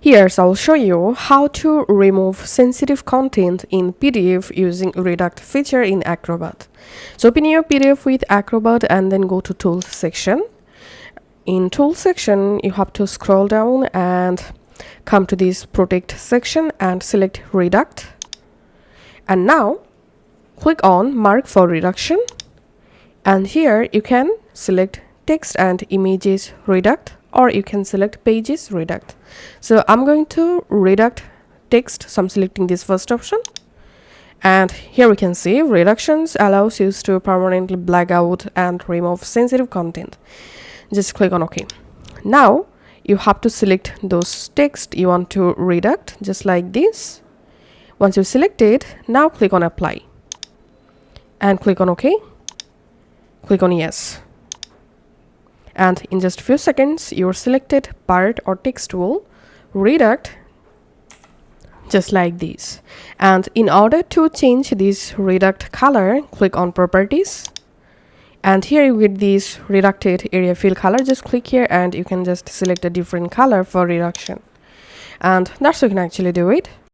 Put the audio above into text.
Here, so I'll show you how to remove sensitive content in PDF using redact feature in Acrobat. So open your PDF with Acrobat and then go to Tools section. In Tools section, you have to scroll down and come to this Protect section and select Redact. And now click on Mark for Reduction. And here you can select Text and Images Redact, or you can select Pages Redact. So I'm going to redact text, so I'm selecting this first option. And here we can see reductions allows you to permanently black out and remove sensitive content. Just click on OK. Now you have to select those text you want to redact, just like this. Once you select it, now click on Apply and click on OK. Click on Yes. And in just a few seconds, your selected part or text will redact just like this. And in order to change this redact color, click on Properties. And here you get this redacted area fill color. Just click here and you can just select a different color for reduction. And that's how you can actually do it.